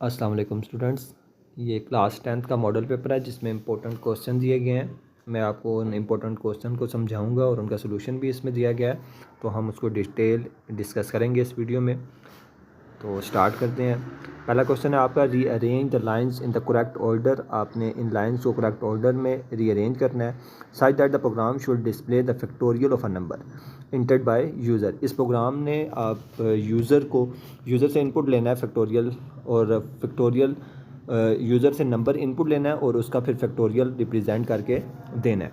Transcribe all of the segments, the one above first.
अस्सलाम वालेकुम स्टूडेंट्स। ये क्लास 10th का मॉडल पेपर है जिसमें इंपॉर्टेंट क्वेश्चन दिए गए हैं। मैं आपको उन इम्पोर्टेंट क्वेश्चन को समझाऊंगा और उनका सोल्यूशन भी इसमें दिया गया है, तो हम उसको डिटेल डिस्कस करेंगे इस वीडियो में। तो स्टार्ट करते हैं। पहला क्वेश्चन है आपका, rearrange the lines in the correct order. आपने इन लाइंस को करेक्ट ऑर्डर में रीअरेंज करना है। सच that the program should display the factorial of a number entered by user. इस प्रोग्राम ने आप यूज़र से इनपुट लेना है फैक्टोरियल, और फैक्टोरियल यूज़र से नंबर इनपुट लेना है और उसका फिर फैक्टोरियल रिप्रेजेंट करके देना है।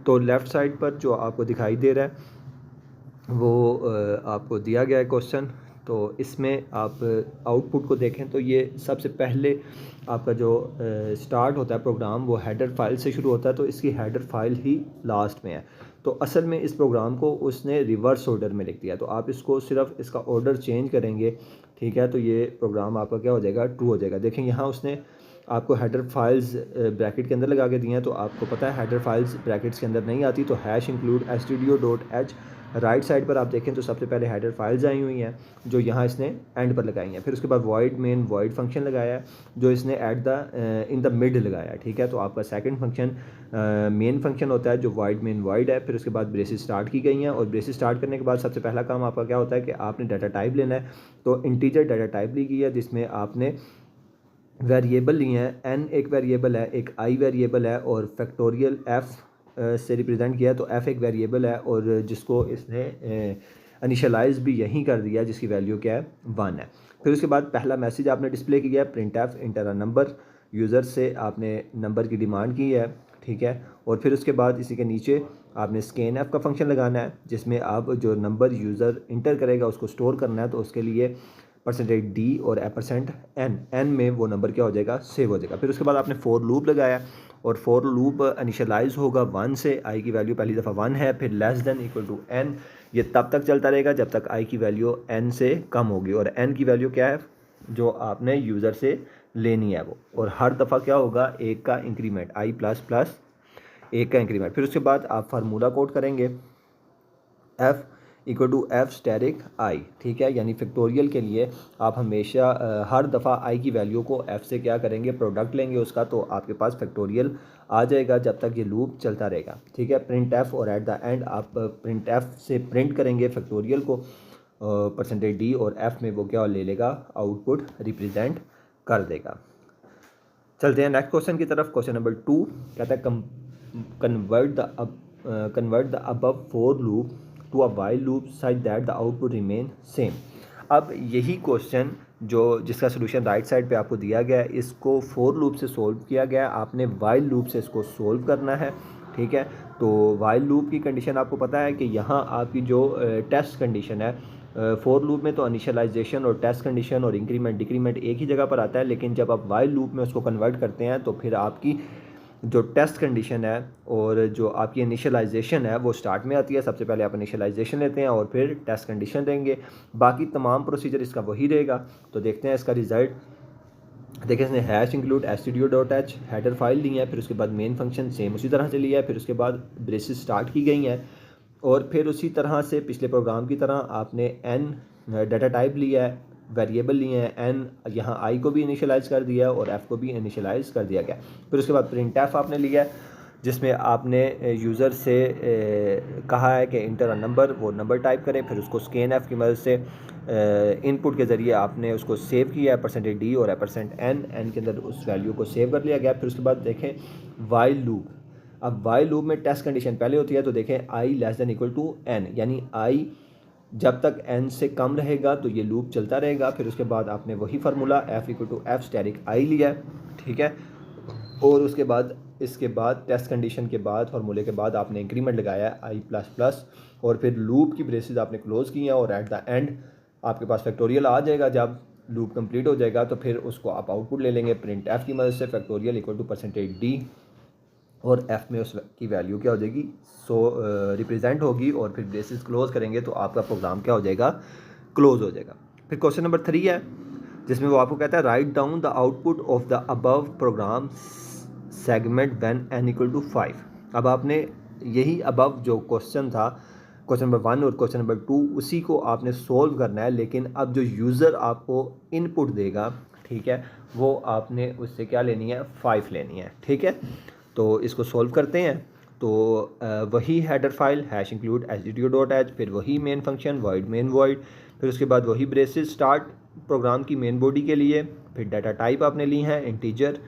तो लेफ़्ट साइड पर जो आपको दिखाई दे रहा है वो आपको दिया गया है क्वेश्चन। तो इसमें आप आउटपुट को देखें तो ये सबसे पहले आपका जो स्टार्ट होता है प्रोग्राम वो हेडर फाइल से शुरू होता है, तो इसकी हेडर फाइल ही लास्ट में है। तो असल में इस प्रोग्राम को उसने रिवर्स ऑर्डर में लिख दिया, तो आप इसको सिर्फ इसका ऑर्डर चेंज करेंगे, ठीक है, तो ये प्रोग्राम आपका क्या हो जाएगा, ट्रू हो जाएगा। देखें यहाँ उसने आपको हेडर फाइल्स ब्रैकेट के अंदर लगा के दिए हैं, तो आपको पता है हेडर फाइल्स ब्रैकेट्स के अंदर नहीं आती, तो hash include stdio.h right side पर आप देखें तो सबसे पहले हेडर फाइल्स आई हुई हैं जो यहाँ इसने एंड पर लगाई हैं। फिर उसके बाद वॉइड मेन वॉइड फंक्शन लगाया है जो इसने at the in the mid लगाया है, ठीक है। तो आपका सेकंड फंक्शन मेन फंक्शन होता है जो वॉइड मेन वॉइड है। फिर उसके बाद ब्रेसेस स्टार्ट की गई हैं, और ब्रेसेस स्टार्ट करने के बाद सबसे पहला काम आपका क्या होता है कि आपने डाटा टाइप लेना है। तो इंटीजर डाटा टाइप ली गई है जिसमें आपने वेरिएबल लिए हैं। एन एक वेरिएबल है, एक आई वेरिएबल है, और फैक्टोरियल एफ़ से रिप्रेजेंट किया है, तो एफ़ एक वेरिएबल है और जिसको इसने इनिशियलाइज भी यहीं कर दिया है जिसकी वैल्यू क्या है, 1 है। फिर उसके बाद पहला मैसेज आपने डिस्प्ले किया है, print F inter a number. User से आपने नंबर की डिमांड की है, ठीक है। और फिर उसके बाद इसी के नीचे आपने स्कैन एफ का फंक्शन लगाना है जिसमें आप जो नंबर यूज़र इंटर करेगा उसको स्टोर करना है। तो उसके लिए %d और %n में वो नंबर क्या हो जाएगा, सेव हो जाएगा। फिर उसके बाद आपने फॉर लूप लगाया, और फॉर लूप इनिशियलाइज होगा 1 से। आई की वैल्यू पहली दफ़ा 1 है, फिर less than equal to n। ये तब तक चलता रहेगा जब तक आई की वैल्यू n से कम होगी, और n की वैल्यू क्या है जो आपने यूज़र से लेनी है वो। और हर दफ़ा क्या होगा, एक का इंक्रीमेंट, i प्लस प्लस एक का इंक्रीमेंट। फिर उसके बाद आप फार्मूला कोड करेंगे, f equal to F static I, ठीक है। यानी फैक्टोरियल के लिए आप हमेशा हर दफ़ा आई की वैल्यू को f से क्या करेंगे, प्रोडक्ट लेंगे उसका, तो आपके पास फैक्टोरियल आ जाएगा जब तक ये लूप चलता रहेगा, ठीक है। प्रिंट एफ, और एट द एंड आप प्रिंट एफ से प्रिंट करेंगे फैक्टोरियल को %d, और f में वो क्या ले लेगा, आउटपुट रिप्रेजेंट कर देगा। चलते हैं नेक्स्ट क्वेश्चन की तरफ। क्वेश्चन नंबर 2 कहता है, convert the above for loop to a while loop such that the output remain same. अब यही क्वेश्चन जो जिसका सोल्यूशन राइट साइड पे आपको दिया गया है, इसको फोर लूप से सोल्व किया गया है। आपने वाइल लूप से इसको सोल्व करना है, ठीक है। तो वाइल लूप की कंडीशन आपको पता है कि यहाँ आपकी जो टेस्ट कंडीशन है, फोर लूप में तो इनिशियलाइजेशन और टेस्ट कंडीशन और इंक्रीमेंट डिक्रीमेंट एक ही जगह पर आता है, लेकिन जब आप वाइल लूप में उसको कन्वर्ट करते हैं तो फिर आपकी जो टेस्ट कंडीशन है और जो आपकी इनिशियलाइजेशन है वो स्टार्ट में आती है। सबसे पहले आप इनिशियलाइजेशन लेते हैं और फिर टेस्ट कंडीशन देंगे, बाकी तमाम प्रोसीजर इसका वही रहेगा। तो देखते हैं इसका रिज़ल्ट। देखिए इसने hash include stdio.h header file ली है, फिर उसके बाद मेन फंक्शन सेम उसी तरह से लिया है, फिर उसके बाद ब्रेसेस स्टार्ट की गई हैं, और फिर उसी तरह से पिछले प्रोग्राम की तरह आपने n डाटा टाइप लिया है, वेरिएबल लिए हैं n, यहाँ i को भी इनिशियलाइज़ कर दिया और f को भी इनिशियलाइज़ कर दिया गया। फिर उसके बाद प्रिंट एफ आपने लिया है जिसमें आपने यूज़र से कहा है कि इंटर अ नंबर, वो नंबर टाइप करें, फिर उसको स्कैन एफ की मदद से इनपुट के ज़रिए आपने उसको सेव किया है %d और %n के अंदर उस वैल्यू को सेव कर लिया गया। फिर उसके बाद देखें वाइल लूप। अब वाइल लूप में टेस्ट कंडीशन पहले होती है, तो देखें i less than equal to n, यानी i जब तक n से कम रहेगा तो ये लूप चलता रहेगा। फिर उसके बाद आपने वही formula f equal to F static i लिया है, ठीक है। और उसके बाद इसके बाद टेस्ट कंडीशन के बाद फार्मूले के बाद आपने इंक्रीमेंट लगाया है i प्लस प्लस, और फिर लूप की ब्रेसेस आपने क्लोज़ की हैं, और एट द एंड आपके पास फैक्टोरियल आ जाएगा। जब लूप कंप्लीट हो जाएगा तो फिर उसको आप आउटपुट ले लेंगे प्रिंट एफ की मदद से, फैक्टोरियल इक्वल टू %d, और f में उसकी वैल्यू क्या हो जाएगी, रिप्रेजेंट होगी, और फिर ब्रेसेस क्लोज करेंगे तो आपका प्रोग्राम क्या हो जाएगा, क्लोज हो जाएगा। फिर क्वेश्चन नंबर 3 है जिसमें वो आपको कहता है, write down the output of the above program segment when n equal to 5। अब आपने यही अबव जो क्वेश्चन था, क्वेश्चन नंबर 1 और क्वेश्चन नंबर 2, उसी को आपने सोल्व करना है, लेकिन अब जो यूज़र आपको इनपुट देगा, ठीक है, वो आपने उससे क्या लेनी है, 5 लेनी है। ठीक है, तो इसको सॉल्व करते हैं। तो वही header file hash include stdio.h, फिर वही main function void main void, फिर उसके बाद वही ब्रेसेस स्टार्ट प्रोग्राम की मेन बॉडी के लिए, फिर डाटा टाइप आपने ली है इंटीजर।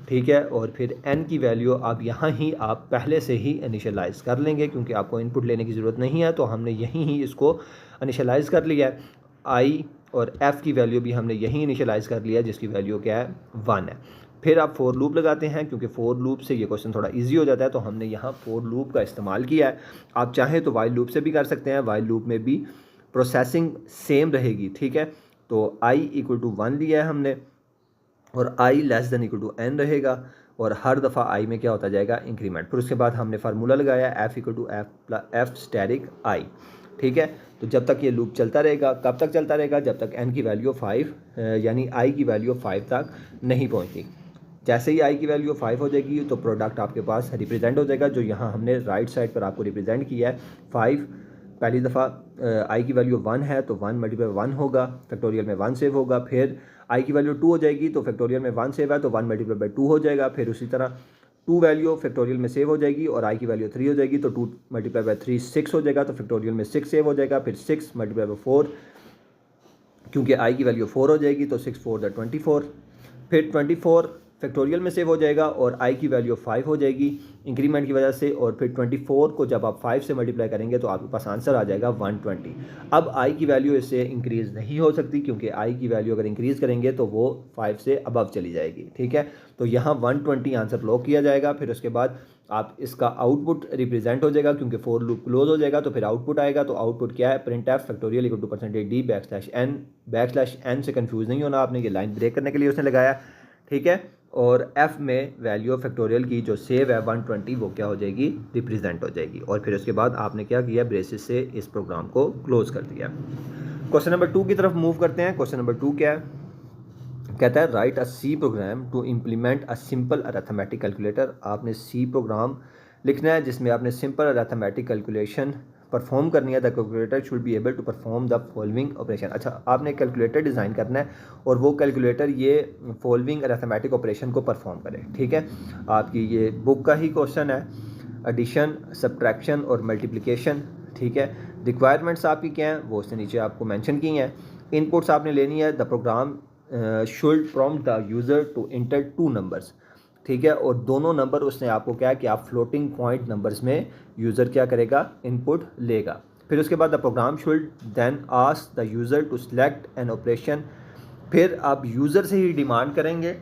ठीक है, और फिर n की वैल्यू आप यहाँ ही आप पहले से ही इनिशियलाइज़ कर लेंगे क्योंकि आपको इनपुट लेने की ज़रूरत नहीं है, तो हमने यहीं ही इसको इनिशियलाइज़ कर लिया है। i और f की वैल्यू भी हमने यहीं इनिशियलाइज़ कर लिया जिसकी वैल्यू क्या है, 1 है। फिर आप फोर लूप लगाते हैं क्योंकि फोर लूप से ये क्वेश्चन थोड़ा इजी हो जाता है, तो हमने यहाँ फोर लूप का इस्तेमाल किया है। आप चाहें तो वाइल लूप से भी कर सकते हैं, वाइल लूप में भी प्रोसेसिंग सेम रहेगी। ठीक है, तो i = 1 लिया है हमने और i <= n रहेगा और हर दफ़ा i में क्या होता जाएगा, इंक्रीमेंट। फिर उसके बाद हमने फार्मूला लगाया f = f स्टैटिक i। ठीक है, तो जब तक ये लूप चलता रहेगा, कब तक चलता रहेगा, जब तक n की वैल्यू 5 यानी i की वैल्यू 5 तक नहीं पहुंचती। जैसे ही i की वैल्यू 5 हो जाएगी तो प्रोडक्ट आपके पास रिप्रेजेंट हो जाएगा, जो यहाँ हमने राइट साइड पर आपको रिप्रेजेंट किया है। 5 पहली दफ़ा i की वैल्यू 1 है तो 1 × 1 होगा, फैक्टोरियल में 1 सेव होगा। फिर i की वैल्यू 2 हो जाएगी तो फैक्टोरियल में 1 सेव है तो 1 × 2 हो जाएगा। फिर उसी तरह 2 वैल्यू फैक्टोरियल में सेव हो जाएगी और i की वैल्यू 3 हो जाएगी तो 2 × 3 6 हो जाएगा तो फैक्टोरियल में 6 सेव हो जाएगा। फिर 6 × 4 क्योंकि i की वैल्यू 4 हो जाएगी तो 6 4 24। फिर 24 फैक्टोरियल में सेव हो जाएगा और i की वैल्यू 5 हो जाएगी इंक्रीमेंट की वजह से, और फिर 24 को जब आप 5 से मल्टीप्लाई करेंगे तो आपके पास आंसर आ जाएगा 120। अब i की वैल्यू इससे इंक्रीज़ नहीं हो सकती क्योंकि i की वैल्यू अगर इंक्रीज़ करेंगे तो वो 5 से अबव चली जाएगी। ठीक है, तो यहाँ 120 आंसर लॉक किया जाएगा। फिर उसके बाद आप इसका आउटपुट रिप्रेजेंट हो जाएगा क्योंकि फोर लूप क्लोज हो जाएगा तो फिर आउटपुट आएगा। तो आउटपुट क्या है, printf फैक्टोरियल =d \n से कंफ्यूज नहीं होना आपने, ये लाइन ब्रेक करने के लिए उसने लगाया। ठीक है, और f में वैल्यू फैक्टोरियल की जो सेव है 120 वो क्या हो जाएगी, रिप्रेजेंट हो जाएगी। और फिर उसके बाद आपने क्या किया, ब्रेसेस से इस प्रोग्राम को क्लोज कर दिया। क्वेश्चन नंबर 2 की तरफ मूव करते हैं। क्वेश्चन नंबर 2 क्या है, कहता है write a C program to implement a simple arithmetic calculator. आपने सी प्रोग्राम लिखना है जिसमें आपने सिंपल अरिथमेटिक कैलकुलेशन परफॉर्म करनी है। The calculator should be able to perform the following operation. अच्छा, आपने कैलकुलेटर डिज़ाइन करना है और वो कैलकुलेटर ये फॉलोइंग अरिथमेटिक ऑपरेशन को परफॉर्म करे। ठीक है, आपकी ये बुक का ही क्वेश्चन है, एडिशन, सब्ट्रैक्शन और मल्टीप्लिकेशन। ठीक है, रिक्वायरमेंट्स आपकी क्या हैं वो उसने नीचे आपको मेंशन की हैं। इनपुट्स आपने लेनी है, the program should prompt the user to enter 2 numbers. ठीक है, और दोनों नंबर उसने आपको क्या है कि आप फ्लोटिंग पॉइंट नंबर्स में यूज़र क्या करेगा, इनपुट लेगा। फिर उसके बाद the program should then ask the user to select an operation. फिर आप यूज़र से ही डिमांड करेंगे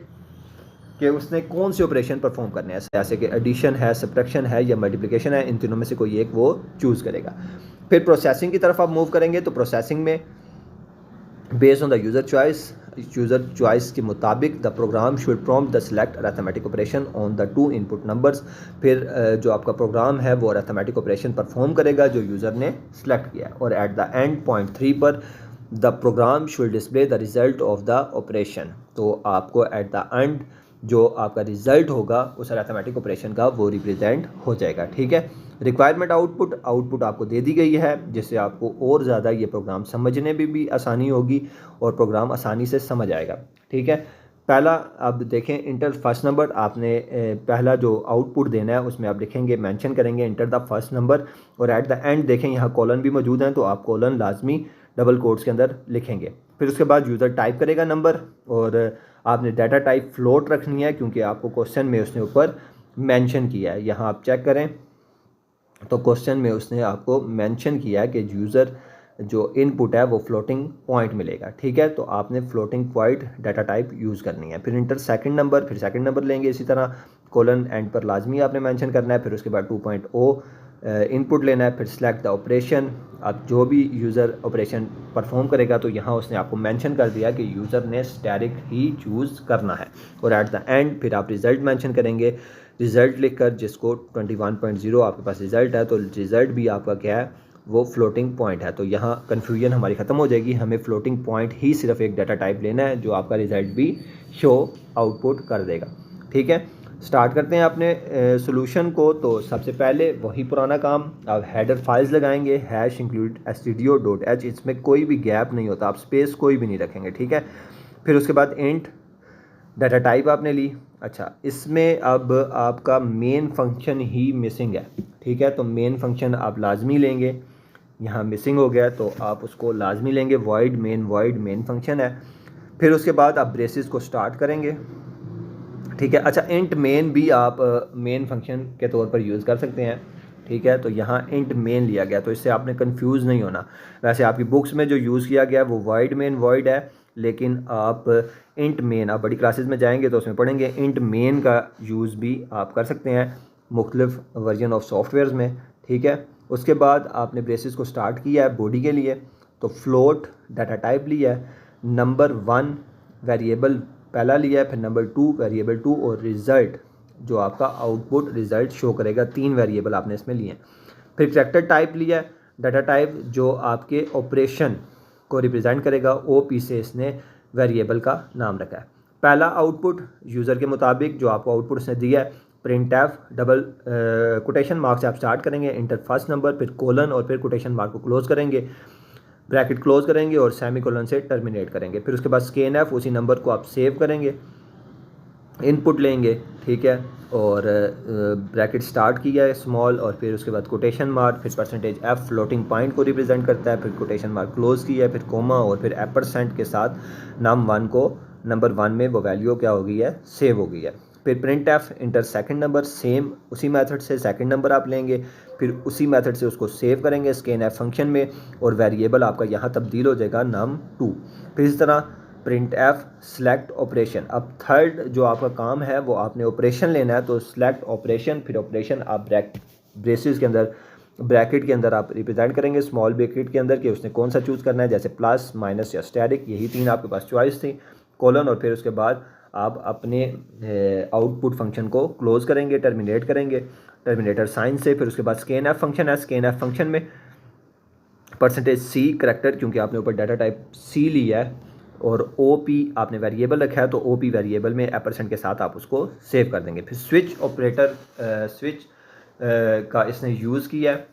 कि उसने कौन से ऑपरेशन परफॉर्म करने हैं, जैसे कि एडिशन है, सब्ट्रैक्शन है या मल्टीप्लिकेशन है, इन तीनों में से कोई एक वो चूज़ करेगा। फिर प्रोसेसिंग की तरफ आप मूव करेंगे तो प्रोसेसिंग में based on the user choice के मुताबिक the program should prompt the select arithmetic operation on the 2 input numbers. फिर जो आपका प्रोग्राम है वो अरिथमेटिक ऑपरेशन परफॉर्म करेगा जो यूज़र ने सिलेक्ट किया, और एट द एंड पॉइंट 3 पर the program should display the result of the operation. तो आपको एट द एंड जो आपका रिज़ल्ट होगा उस अरिथमेटिक ऑपरेशन का वो रिप्रेजेंट हो जाएगा। ठीक है, रिक्वायरमेंट आउटपुट आपको दे दी गई है जिससे आपको और ज़्यादा ये प्रोग्राम समझने में भी आसानी होगी और प्रोग्राम आसानी से समझ आएगा। ठीक है, पहला अब देखें, इंटर फर्स्ट नंबर। आपने पहला जो आउटपुट देना है उसमें आप लिखेंगे, मेंशन करेंगे इंटर द फर्स्ट नंबर, और एट द एंड देखें यहाँ कॉलन भी मौजूद हैं तो आप कॉलन लाजमी डबल कोट्स के अंदर लिखेंगे। फिर उसके बाद यूज़र टाइप करेगा नंबर, और आपने डाटा टाइप फ्लोट रखनी है क्योंकि आपको क्वेश्चन में उसने ऊपर मेंशन किया है। यहाँ आप चेक करें तो क्वेश्चन में उसने आपको मेंशन किया है कि यूज़र जो इनपुट है वो फ्लोटिंग पॉइंट मिलेगा। ठीक है, तो आपने floating point data type use करनी है। फिर इंटर सेकंड नंबर, फिर सेकंड नंबर लेंगे, इसी तरह कोलन एंड पर लाजमी आपने मेंशन करना है। फिर उसके बाद 2.0 इनपुट लेना है। फिर सेलेक्ट द ऑपरेशन, आप जो भी यूज़र ऑपरेशन परफॉर्म करेगा तो यहाँ उसने आपको मेंशन कर दिया कि यूज़र ने स्टैटिक ही चूज़ करना है। और एट द एंड फिर आप रिज़ल्ट मेंशन करेंगे, रिज़ल्ट लिखकर जिसको 21.0 आपके पास रिज़ल्ट है तो रिज़ल्ट भी आपका क्या है, वो फ्लोटिंग पॉइंट है। तो यहाँ कन्फ्यूजन हमारी ख़त्म हो जाएगी, हमें फ्लोटिंग पॉइंट ही सिर्फ एक डाटा टाइप लेना है जो आपका रिज़ल्ट भी शो आउटपुट कर देगा। ठीक है, स्टार्ट करते हैं अपने सोल्यूशन को। तो सबसे पहले वही पुराना काम, आप हेडर फाइल्स लगाएंगे, हैश इंक्लूड stdio.h, इसमें कोई भी गैप नहीं होता, आप स्पेस कोई भी नहीं रखेंगे। ठीक है, फिर उसके बाद इंट डाटा टाइप आपने ली। अच्छा, इसमें अब आपका मेन फंक्शन ही मिसिंग है, ठीक है, तो मेन फंक्शन आप लाजमी लेंगे। यहाँ मिसिंग हो गया तो आप उसको लाजमी लेंगे, वॉइड मेन फंक्शन है। फिर उसके बाद आप ब्रेसेस को स्टार्ट करेंगे, ठीक है। अच्छा, इंट मेन भी आप मेन फंक्शन के तौर पर यूज़ कर सकते हैं, ठीक है। तो यहाँ इंट मेन लिया गया तो इससे आपने कंफ्यूज नहीं होना। वैसे आपकी बुक्स में जो यूज़ किया गया है वो वॉइड मेन वॉइड है, लेकिन आप इंट मेन, आप बड़ी क्लासेस में जाएंगे तो उसमें पढ़ेंगे इंट मेन का यूज़ भी आप कर सकते हैं मुख्तलिफ वर्जन ऑफ सॉफ्टवेयर में, ठीक है। उसके बाद आपने ब्रेसेस को स्टार्ट किया है बॉडी के लिए, तो फ्लोट डाटा टाइप लिया है, नंबर 1 वेरिएबल पहला लिया है, फिर नंबर 2 वेरिएबल 2 और रिज़ल्ट जो आपका आउटपुट रिज़ल्ट शो करेगा, 3 वेरिएबल आपने इसमें लिए हैं। फिर करैक्टर टाइप लिया है, डाटा टाइप जो आपके ऑपरेशन को रिप्रेजेंट करेगा, ओपी से इसने वेरिएबल का नाम रखा है। पहला आउटपुट यूज़र के मुताबिक जो आपको आउटपुट इसने दिया है, print F double quotation mark से आप स्टार्ट करेंगे, इंटर फर्स्ट नंबर, फिर कोलन और फिर कोटेशन मार्क को क्लोज करेंगे, ब्रैकेट क्लोज करेंगे और सेमी कोलन से टर्मिनेट करेंगे। फिर उसके बाद स्कैन एफ, उसी नंबर को आप सेव करेंगे, इनपुट लेंगे, ठीक है, और ब्रैकेट स्टार्ट किया है स्मॉल और फिर उसके बाद कोटेशन मार्क, फिर परसेंटेज एफ फ्लोटिंग पॉइंट को रिप्रेजेंट करता है, फिर कोटेशन मार्क क्लोज किया है, फिर कोमा और फिर % के साथ नाम 1 को नंबर 1 में वो वैल्यू क्या हो गई है, सेव हो गई है। फिर print F inter second number, same उसी मेथड से सेकंड नंबर आप लेंगे, फिर उसी मेथड से उसको सेव करेंगे स्कैन एफ फंक्शन में और वेरिएबल आपका यहाँ तब्दील हो जाएगा नाम 2। फिर इस तरह प्रिंट एफ सेलेक्ट ऑपरेशन, अब थर्ड जो आपका काम है वो आपने ऑपरेशन लेना है, तो सेलेक्ट ऑपरेशन, फिर ऑपरेशन आप ब्रेसेस के अंदर ब्रैकेट के अंदर आप रिप्रेजेंट करेंगे स्मॉल ब्रैकेट के अंदर कि उसने कौन सा चूज़ करना है, जैसे प्लस माइनस या स्टैटिक, यही 3 आपके पास चॉइस थी, कोलन, और फिर उसके बाद आप अपने आउटपुट फंक्शन को क्लोज करेंगे, टर्मिनेट करेंगे टर्मिनेटर साइन से। फिर उसके बाद स्कैन एफ फंक्शन है, स्कैन एफ फंक्शन में %c करैक्टर, क्योंकि आपने ऊपर डाटा टाइप c लिया है और OP आपने वेरिएबल रखा है, तो OP वेरिएबल में % के साथ आप उसको सेव कर देंगे। फिर स्विच ऑपरेटर स्विच का इसने यूज़ किया है,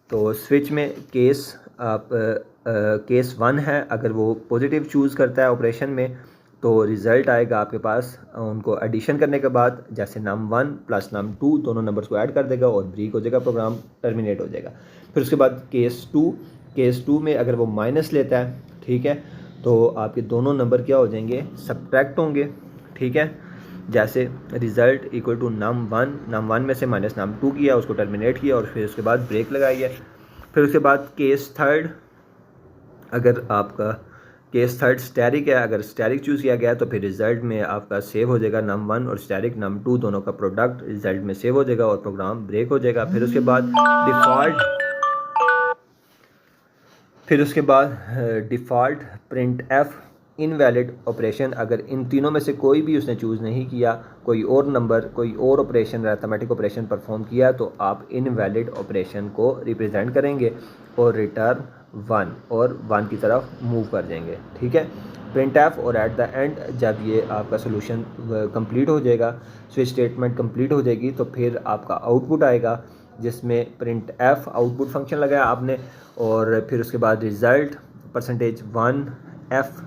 तो स्विच में केस आप केस 1 है, अगर वो पॉजिटिव चूज़ करता है ऑपरेशन में तो रिज़ल्ट आएगा आपके पास उनको एडिशन करने के बाद, जैसे नम 1 प्लस नम 2 दोनों नंबर्स को ऐड कर देगा और ब्रेक हो जाएगा, प्रोग्राम टर्मिनेट हो जाएगा। फिर उसके बाद केस 2 में अगर वो माइनस लेता है, ठीक है, तो आपके दोनों नंबर क्या हो जाएंगे, सब्ट्रैक्ट होंगे, ठीक है। जैसे रिज़ल्ट इक्वल टू नम 1 में से माइनस नम 2 किया, उसको टर्मिनेट किया और फिर उसके बाद ब्रेक लगाई है। फिर उसके बाद केस थर्ड, अगर आपका केस थर्ड स्टैटिक है, अगर स्टैटिक चूज़ किया गया तो फिर रिज़ल्ट में आपका सेव हो जाएगा नम 1 और स्टैटिक नम 2 दोनों का प्रोडक्ट रिज़ल्ट में सेव हो जाएगा और प्रोग्राम ब्रेक हो जाएगा। फिर उसके बाद default print F invalid operation, अगर इन तीनों में से कोई भी उसने चूज़ नहीं किया, कोई और नंबर कोई और ऑपरेशन अरिथमेटिक ऑपरेशन परफॉर्म किया, तो आप इनवैलिड ऑपरेशन को रिप्रेजेंट करेंगे और रिटर्न 1 और 1 की तरफ मूव कर जाएंगे, ठीक है। प्रिंट एफ और एट द एंड जब ये आपका सोल्यूशन कंप्लीट हो जाएगा, स्विच स्टेटमेंट कंप्लीट हो जाएगी, तो फिर आपका आउटपुट आएगा जिसमें प्रिंट एफ आउटपुट फंक्शन लगाया आपने और फिर उसके बाद रिज़ल्ट %1 एफ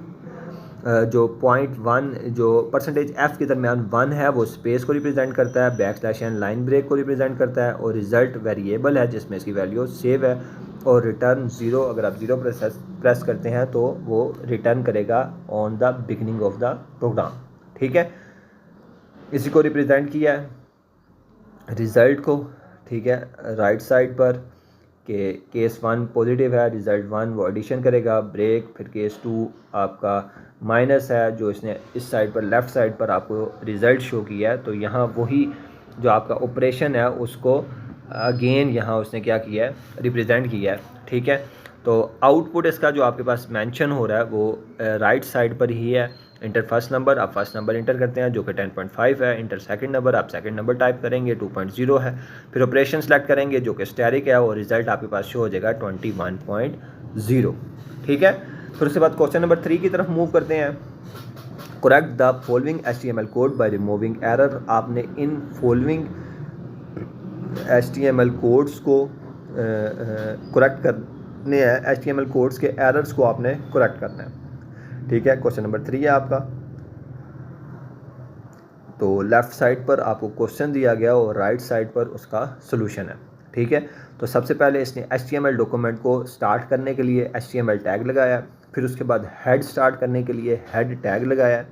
जो .1 जो %f के दरमियान 1 है वो स्पेस को रिप्रेजेंट करता है, बैकस्लैश लाइन ब्रेक को रिप्रेजेंट करता है और रिज़ल्ट वेरिएबल है जिसमें इसकी वैल्यू सेव है और रिटर्न 0, अगर आप 0 प्रेस करते हैं तो वो रिटर्न करेगा on the beginning of the program, ठीक है। इसी को रिप्रेजेंट किया है रिज़ल्ट को, ठीक है, राइट साइड पर कि केस 1 पॉजिटिव है, रिज़ल्ट 1 वो एडिशन करेगा, ब्रेक, फिर केस 2 आपका माइनस है जो इसने इस साइड पर लेफ़्ट साइड पर आपको रिज़ल्ट शो किया है, तो यहाँ वही जो आपका ऑपरेशन है उसको अगेन यहाँ उसने क्या किया है, रिप्रेजेंट किया है, ठीक है। तो आउटपुट इसका जो आपके पास मेंशन हो रहा है वो राइट साइड पर ही है। इंटर फर्स्ट नंबर, आप फर्स्ट नंबर इंटर करते हैं जो कि 10.5 है, इंटर सेकंड नंबर, आप सेकंड नंबर टाइप करेंगे 2.0 है, फिर ऑपरेशन सेलेक्ट करेंगे जो कि स्टैटिक है और रिज़ल्ट आपके पास शो हो जाएगा 21.0, ठीक है। फिर उसके बाद क्वेश्चन नंबर 3 की तरफ मूव करते हैं। Correct the following HTML code by removing error, आपने इन फॉलोइंग HTML कोड्स को करेक्ट करने हैं, HTML कोड्स के एरर्स को आपने करेक्ट करना है, ठीक है, क्वेश्चन नंबर 3 है आपका। तो लेफ़्ट साइड पर आपको क्वेश्चन दिया गया और राइट साइड पर उसका सोल्यूशन है। ठीक है, तो सबसे पहले इसने HTML डॉक्यूमेंट को स्टार्ट करने के लिए HTML टैग लगाया, फिर उसके बाद हेड स्टार्ट करने के लिए हेड टैग लगाया,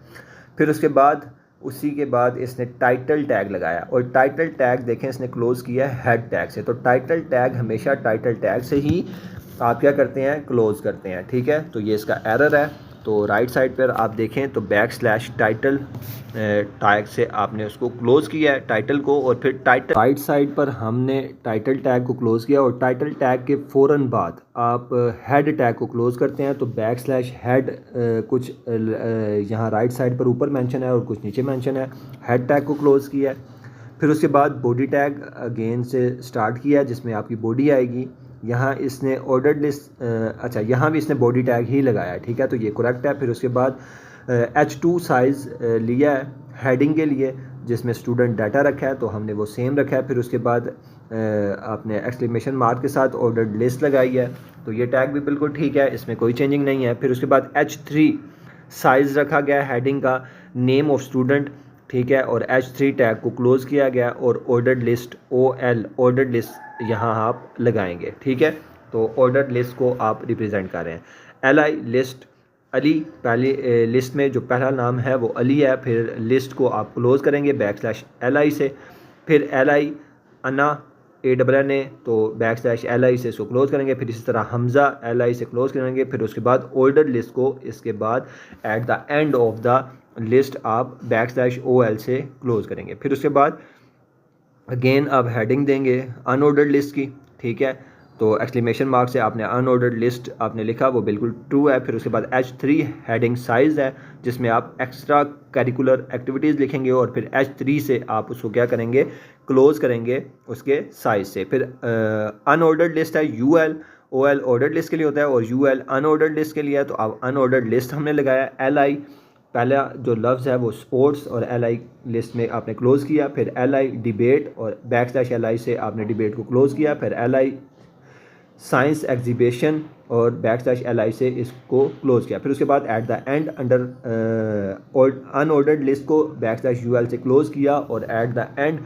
फिर उसके बाद उसी के बाद इसने टाइटल टैग लगाया, और टाइटल टैग देखें इसने क्लोज़ किया है हेड टैग से। तो टाइटल टैग हमेशा टाइटल टैग से ही आप क्या करते हैं, क्लोज़ करते हैं। ठीक है, तो ये इसका एरर है। तो राइट साइड पर आप देखें तो \टाइटल टैग से आपने उसको क्लोज़ किया है टाइटल को, और फिर टाइटल राइट साइड पर हमने टाइटल टैग को क्लोज़ किया, और टाइटल टैग के फ़ौरन बाद आप हेड टैग को क्लोज़ करते हैं। तो \हेड कुछ यहाँ राइट साइड पर ऊपर मेंशन है और कुछ नीचे मेंशन है, हेड टैग को क्लोज़ किया है। फिर उसके बाद बॉडी टैग अगेन से स्टार्ट किया जिसमें आपकी बॉडी आएगी। यहाँ इसने ऑर्डर्ड लिस्ट, अच्छा यहाँ भी इसने बॉडी टैग ही लगाया है। ठीक है, तो ये करेक्ट है। फिर उसके बाद H2 साइज़ लिया है हेडिंग के लिए जिसमें स्टूडेंट डाटा रखा है, तो हमने वो सेम रखा है। फिर उसके बाद आपने एक्सक्लेमेशन मार्क के साथ ऑर्डर्ड लिस्ट लगाई है, तो ये टैग भी बिल्कुल ठीक है, इसमें कोई चेंजिंग नहीं है। फिर उसके बाद H3 साइज़ रखा गया हेडिंग का, नेम ऑफ स्टूडेंट, ठीक है, और H3 टैग को क्लोज़ किया गया, और ordered list OL ordered list यहाँ आप लगाएंगे। ठीक है, तो ऑर्डर्ड लिस्ट को आप रिप्रेजेंट कर रहे हैं। LI लिस्ट अली, पहली लिस्ट में जो पहला नाम है वो अली है, फिर लिस्ट को आप क्लोज़ करेंगे \LI से, फिर LI अना ANNA, तो \LI से इसको क्लोज़ करेंगे, फिर इसी तरह हमज़ा LI से क्लोज़ करेंगे, फिर उसके बाद ऑर्डर लिस्ट को इसके बाद at the end of the list आप \OL से क्लोज़ करेंगे। फिर उसके बाद अगेन आप हेडिंग देंगे अनऑर्डर्ड लिस्ट की। ठीक है, तो एक्सक्लेमेशन मार्क से आपने अनऑर्डर्ड लिस्ट आपने लिखा, वो बिल्कुल ट्रू है। फिर उसके बाद H3 हेडिंग साइज़ है जिसमें आप एक्स्ट्रा करिकुलर एक्टिविटीज़ लिखेंगे, और फिर H3 से आप उसको क्या करेंगे, क्लोज़ करेंगे उसके साइज़ से। फिर अनऑर्डर्ड लिस्ट है UL, OL ऑर्डर्ड लिस्ट के लिए होता है और UL अनऑर्डर्ड लिस्ट के लिए है, तो आप अनऑर्डर्ड लिस्ट हमने लगाया। LI पहला जो लफ्ज़ है वो स्पोर्ट्स, और LI लिस्ट में आपने क्लोज़ किया। फिर LI डिबेट, और \LI से आपने डिबेट को क्लोज़ किया। फिर LI साइंस एग्जीबिशन, और \LI से इसको क्लोज़ किया। फिर उसके बाद at the end under unordered list को \UL से क्लोज़ किया, और एट द एंड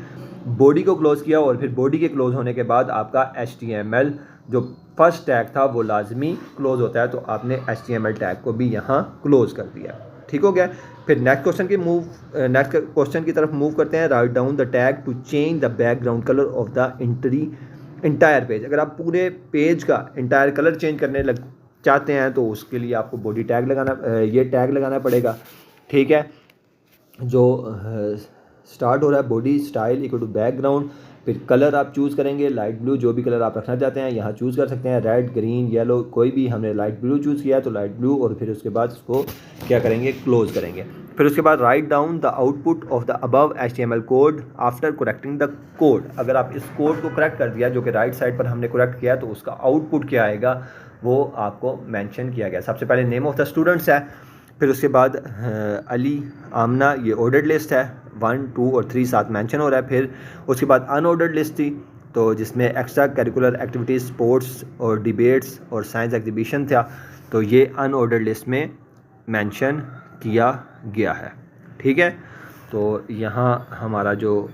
बॉडी को क्लोज़ किया, और फिर बॉडी के क्लोज़ होने के बाद आपका HTML जो फर्स्ट टैग था वो लाजमी क्लोज़ होता है, तो आपने HTML टैग को भी यहाँ क्लोज़ कर दिया। ठीक हो गया। फिर नेक्स्ट क्वेश्चन की तरफ मूव करते हैं। Write down the tag to change the background colour of the entire page. अगर आप पूरे पेज का इंटायर कलर चेंज करने चाहते हैं तो उसके लिए आपको बॉडी टैग लगाना, ये टैग लगाना पड़ेगा। ठीक है, जो स्टार्ट हो रहा है body style equal to background, फिर कलर आप चूज़ करेंगे लाइट ब्लू, जो भी कलर आप रखना चाहते हैं यहाँ चूज़ कर सकते हैं, रेड, ग्रीन, येलो, कोई भी। हमने लाइट ब्लू चूज़ किया तो लाइट ब्लू, और फिर उसके बाद उसको क्या करेंगे, क्लोज़ करेंगे। फिर उसके बाद right down the output of the above HTML code after correcting the code. अगर आप इस कोड को करेक्ट कर दिया जो कि राइट साइड पर हमने करेक्ट किया, तो उसका आउटपुट क्या आएगा वो आपको मेंशन किया गया। सबसे पहले नेम ऑफ द स्टूडेंट्स है, फिर उसके बाद अली, आमना, ये ऑर्डर्ड लिस्ट है, 1, 2 और 3 साथ मेंशन हो रहा है। फिर उसके बाद अनऑर्डर्ड लिस्ट थी, तो जिसमें एक्स्ट्रा करिकुलर एक्टिविटीज़, स्पोर्ट्स और डिबेट्स और साइंस एग्जीबिशन था, तो ये अनऑर्डर्ड लिस्ट में मेंशन किया गया है। ठीक है, तो यहाँ हमारा जो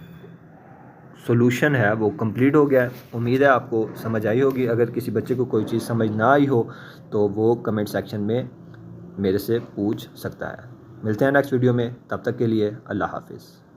सॉल्यूशन है वो कंप्लीट हो गया है। उम्मीद है आपको समझ आई होगी। अगर किसी बच्चे को कोई चीज़ समझ ना आई हो तो वो कमेंट सेक्शन में मेरे से पूछ सकता है। मिलते हैं नेक्स्ट वीडियो में, तब तक के लिए अल्लाह हाफिज़।